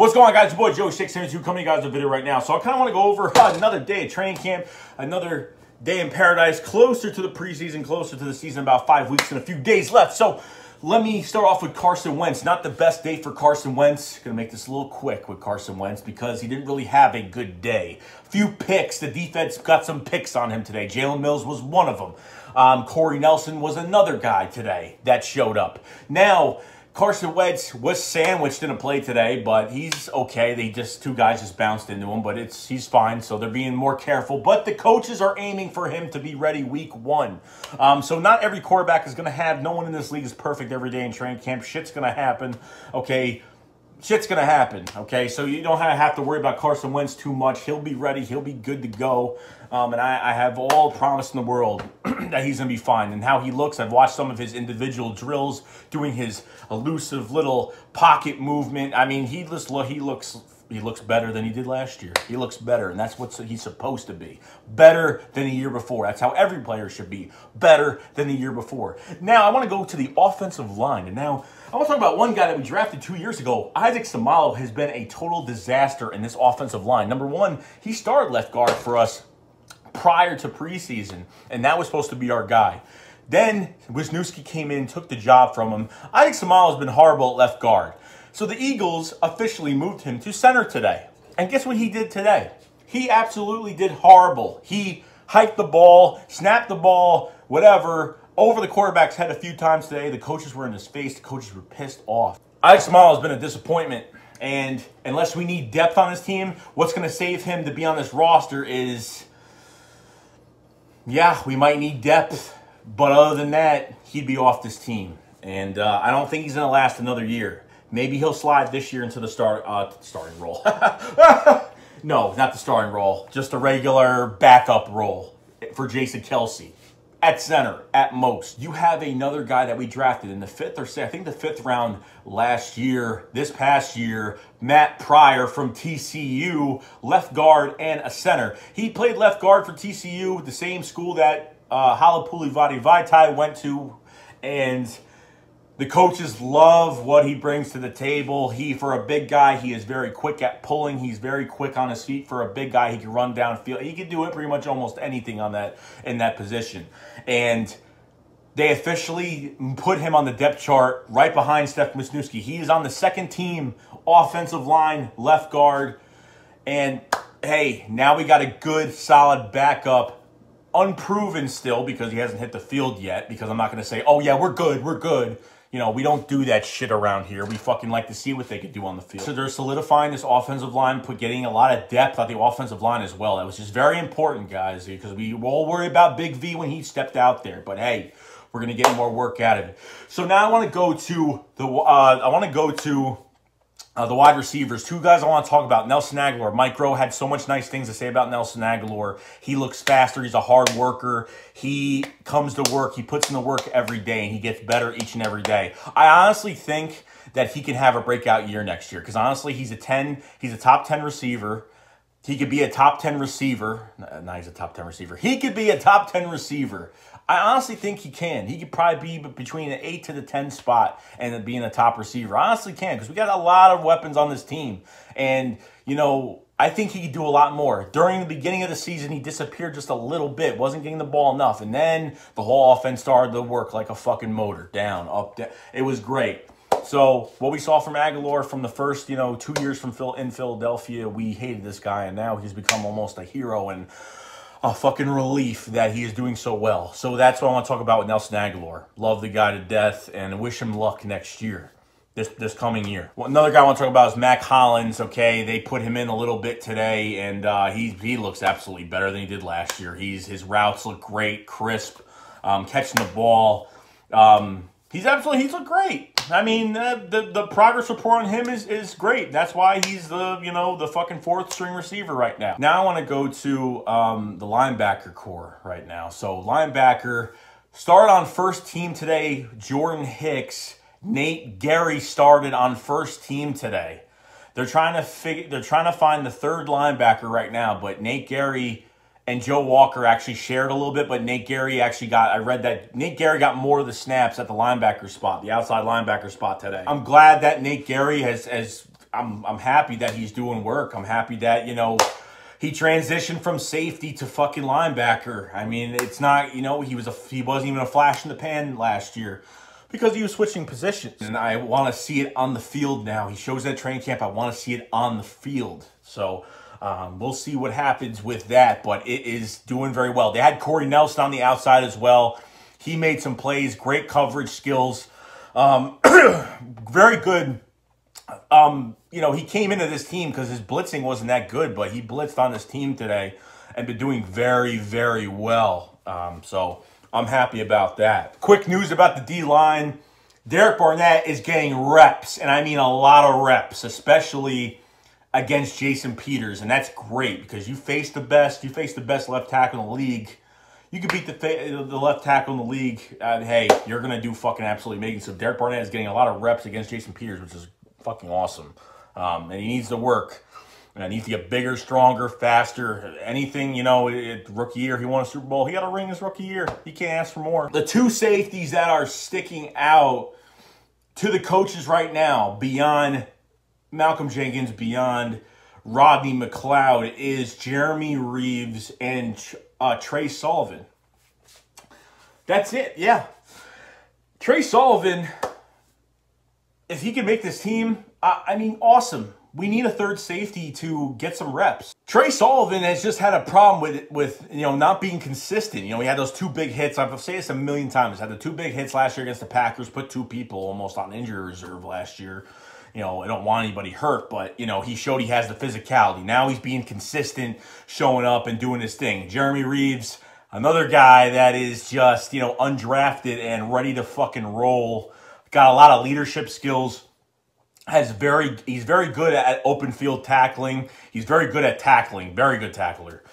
What's going on, guys? Your boy Joe 672 coming to you guys with a video right now. So I kind of want to go over another day of training camp, another day in paradise, closer to the preseason, closer to the season, about 5 weeks and a few days left. So let me start off with Carson Wentz. Not the best day for Carson Wentz. Going to make this a little quick with Carson Wentz because he didn't really have a good day. Few picks. The defense got some picks on him today. Jalen Mills was one of them. Corey Nelson was another guy today that showed up. Now, Carson Wentz was sandwiched in a play today, but he's okay. Two guys just bounced into him, but he's fine, so they're being more careful. But the coaches are aiming for him to be ready week 1. So not every quarterback is going to have, no one in this league is perfect every day in training camp. Shit's going to happen, okay? Shit's going to happen, okay? So you don't have to worry about Carson Wentz too much. He'll be ready. He'll be good to go. And I have all the promise in the world that he's going to be fine. And how he looks, I've watched some of his individual drills, doing his elusive little pocket movement. I mean, he looks better than he did last year. He looks better, and that's what he's supposed to be. Better than the year before. That's how every player should be. Better than the year before. Now, I want to go to the offensive line. And now, I want to talk about one guy that we drafted 2 years ago. Isaac Seumalo has been a total disaster in this offensive line. Number one, he started left guard for us prior to preseason, and that was supposed to be our guy. Then Wisniewski came in, took the job from him. Isaac Seumalo has been horrible at left guard. So the Eagles officially moved him to center today. And guess what he did today? He absolutely did horrible. He hiked the ball, snapped the ball, whatever, over the quarterback's head a few times today. The coaches were in his face. The coaches were pissed off. Isaac Seumalo has been a disappointment. And unless we need depth on this team, what's going to save him to be on this roster is, yeah, we might need depth. But other than that, he'd be off this team. And I don't think he's going to last another year. Maybe he'll slide this year into the starting role. No, not the starting role. Just a regular backup role for Jason Kelce. At center, at most. You have another guy that we drafted in the 5th or 6th, I think the 5th round last year, this past year, Matt Pryor from TCU, left guard and a center. He played left guard for TCU, the same school that Halapoulivaati Vaitai went to, and the coaches love what he brings to the table. For a big guy, he is very quick at pulling. He's very quick on his feet. For a big guy, he can run downfield. He can do it pretty much almost anything in that position. And they officially put him on the depth chart right behind Steph Wisniewski. He is on the second team offensive line, left guard. And, hey, now we got a good, solid backup. Unproven still because he hasn't hit the field yet, because I'm not going to say, oh, yeah, we're good, we're good. You know, we don't do that shit around here. We fucking like to see what they could do on the field. So they're solidifying this offensive line, getting a lot of depth on the offensive line as well. That was just very important, guys, because we all worry about Big V when he stepped out there. But hey, we're gonna get more work out of it. So now I want to go to the wide receivers. Two guys I want to talk about. Nelson Agholor. Mike Rowe had so much nice things to say about Nelson Agholor. He looks faster. He's a hard worker. He comes to work. He puts in the work every day, and he gets better each and every day. I honestly think that he can have a breakout year next year, because honestly, he's a top 10 receiver. He could be a top 10 receiver. No, he's a top 10 receiver. He could be a top 10 receiver. I honestly think he can. He could probably be between the 8 to the 10 spot and being a top receiver. I honestly can, because we got a lot of weapons on this team. And, you know, I think he could do a lot more. During the beginning of the season, he disappeared just a little bit. Wasn't getting the ball enough. And then the whole offense started to work like a fucking motor. Down, up, down. It was great. So what we saw from Agholor from the first, 2 years in Philadelphia, we hated this guy, and now he's become almost a hero and a fucking relief that he is doing so well. So that's what I want to talk about with Nelson Agholor. Love the guy to death, and wish him luck next year, this coming year. Well, another guy I want to talk about is Mac Hollins. Okay, they put him in a little bit today, and he looks absolutely better than he did last year. His routes look great, crisp, catching the ball. He's looked great. I mean, the progress report on him is great. That's why he's the fucking 4th string receiver right now. Now I want to go to the linebacker core right now. So linebacker started on first team today. Jordan Hicks, Nate Gary started on first team today. They're trying to find the third linebacker right now, but Nate Gary and Joe Walker actually shared a little bit, but Nate Gary actually I read that Nate Gary got more of the snaps at the linebacker spot, the outside linebacker spot today. I'm glad that Nate Gary has I'm happy that he's doing work. I'm happy that, you know, he transitioned from safety to fucking linebacker. I mean, it's not, you know, he wasn't even a flash in the pan last year because he was switching positions. And I want to see it on the field now. He shows that training camp. I want to see it on the field. So we'll see what happens with that, but it is doing very well. They had Corey Nelson on the outside as well. He made some plays, great coverage skills, very good. You know, he came into this team because his blitzing wasn't that good, but he blitzed on this team today and been doing very, very well. So I'm happy about that. Quick news about the D-line. Derek Barnett is getting reps, and I mean a lot of reps, especially against Jason Peters, and that's great because you face the best left tackle in the league. You could beat the left tackle in the league, hey, you're going to do fucking absolutely amazing. So Derek Barnett is getting a lot of reps against Jason Peters, which is fucking awesome. And he needs to work. And he needs to get bigger, stronger, faster. Anything, you know, rookie year, he won a Super Bowl. He got a ring his rookie year. He can't ask for more. The two safeties that are sticking out to the coaches right now, beyond Malcolm Jenkins, beyond Rodney McLeod, is Jeremy Reeves and Trey Sullivan. That's it, yeah. Trey Sullivan, if he can make this team, I mean, awesome. We need a third safety to get some reps. Trey Sullivan has just had a problem with you know, not being consistent. You know, he had those two big hits. I've said this a million times. Had the two big hits last year against the Packers, put two people almost on injury reserve last year. You know, I don't want anybody hurt, but, you know, he showed he has the physicality. Now he's being consistent, showing up and doing his thing. Jeremy Reeves, another guy that is just, you know, undrafted and ready to fucking roll. Got a lot of leadership skills. He's very good at open field tackling. He's very good at tackling. Very good tackler.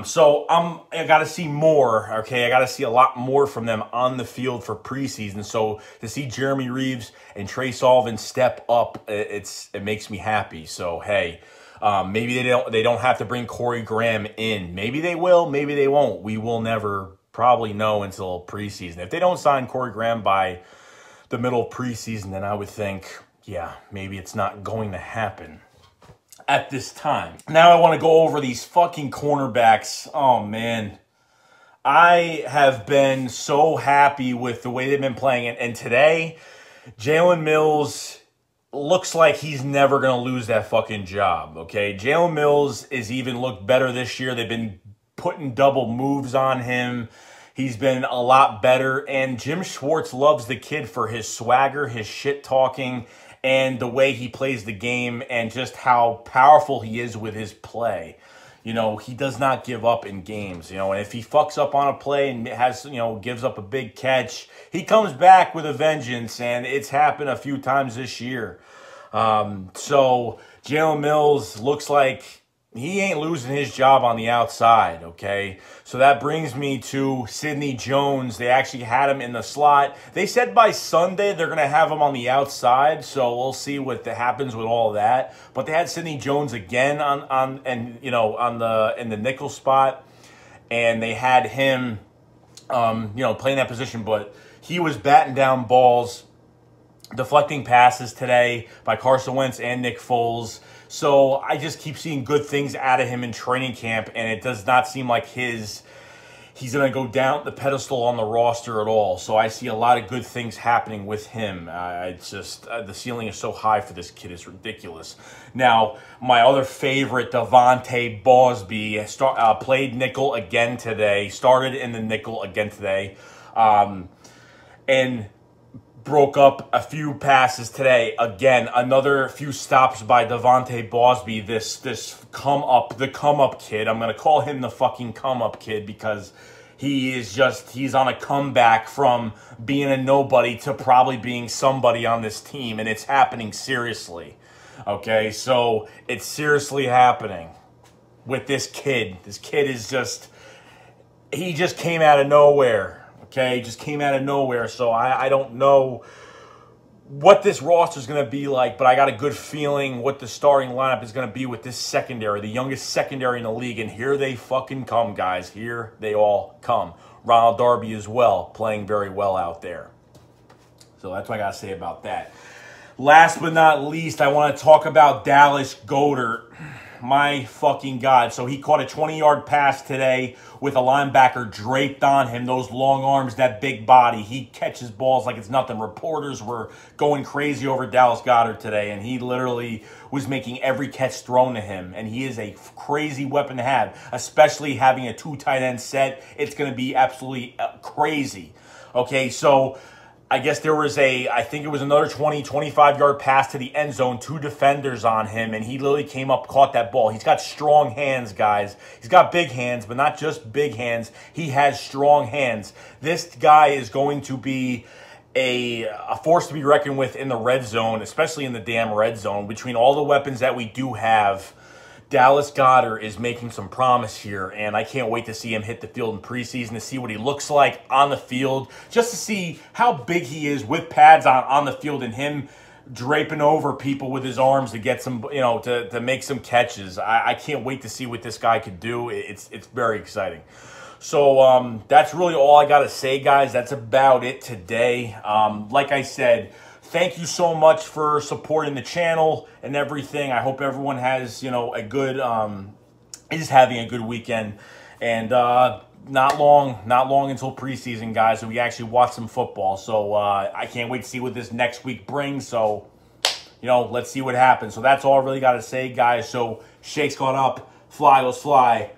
So I got to see more. Okay, I got to see a lot more from them on the field for preseason. So to see Jeremy Reeves and Trey Sullivan step up, it makes me happy. So hey, maybe they don't have to bring Corey Graham in. Maybe they will. Maybe they won't. We will never probably know until preseason. If they don't sign Corey Graham by the middle of preseason, then I would think, yeah, maybe it's not going to happen at this time. Now I want to go over these fucking cornerbacks. Oh, man. I have been so happy with the way they've been playing. And today, Jalen Mills looks like he's never going to lose that fucking job, okay? Jalen Mills has even looked better this year. They've been putting double moves on him. He's been a lot better. And Jim Schwartz loves the kid for his swagger, his shit-talking, and the way he plays the game and just how powerful he is with his play. You know, he does not give up in games, you know, and if he fucks up on a play and has, you know, gives up a big catch, he comes back with a vengeance, and it's happened a few times this year. So Jalen Mills looks like he ain't losing his job on the outside, okay? So that brings me to Sidney Jones. They actually had him in the slot. They said by Sunday they're going to have him on the outside, so we'll see what happens with all of that. But they had Sidney Jones again in the nickel spot, and they had him playing that position, but he was batting down balls, deflecting passes today by Carson Wentz and Nick Foles. So I just keep seeing good things out of him in training camp, and it does not seem like he's going to go down the pedestal on the roster at all. So I see a lot of good things happening with him. The ceiling is so high for this kid. It's ridiculous. Now, my other favorite, Devontae Bosby, played nickel again today, started in the nickel again today, and broke up a few passes today. Again, another few stops by Devontae Bosby, this come up kid. I'm going to call him the fucking come up kid because he's on a comeback from being a nobody to probably being somebody on this team, and it's happening seriously. Okay, so it's seriously happening with this kid. This kid is he just came out of nowhere. Okay, just came out of nowhere, so I don't know what this roster is going to be like, but I got a good feeling what the starting lineup is going to be with this secondary, the youngest secondary in the league, and here they fucking come, guys. Here they all come. Ronald Darby as well, playing very well out there. So that's what I got to say about that. Last but not least, I want to talk about Dallas Goedert. My fucking God. So he caught a 20-yard pass today with a linebacker draped on him. Those long arms, that big body. He catches balls like it's nothing. Reporters were going crazy over Dallas Goedert today, and he literally was making every catch thrown to him. And he is a crazy weapon to have, especially having a 2 tight end set. It's going to be absolutely crazy. Okay, so I guess there was I think it was another 20, 25-yard pass to the end zone, 2 defenders on him, and he literally came up, caught that ball. He's got strong hands, guys. He's got big hands, but not just big hands. He has strong hands. This guy is going to be a force to be reckoned with in the red zone, especially in the damn red zone. Between all the weapons that we do have, Dallas Goedert is making some promise here, and I can't wait to see him hit the field in preseason, to see what he looks like on the field, just to see how big he is with pads on the field, and him draping over people with his arms to get some, to make some catches. I can't wait to see what this guy could do. It's very exciting. So that's really all I got to say, guys. That's about it today. Like I said, thank you so much for supporting the channel and everything. I hope everyone has, a good, is having a good weekend. And not long until preseason, guys, so we actually watch some football. So I can't wait to see what this next week brings. So, let's see what happens. So that's all I really got to say, guys. So shakes gone up, fly, let's fly.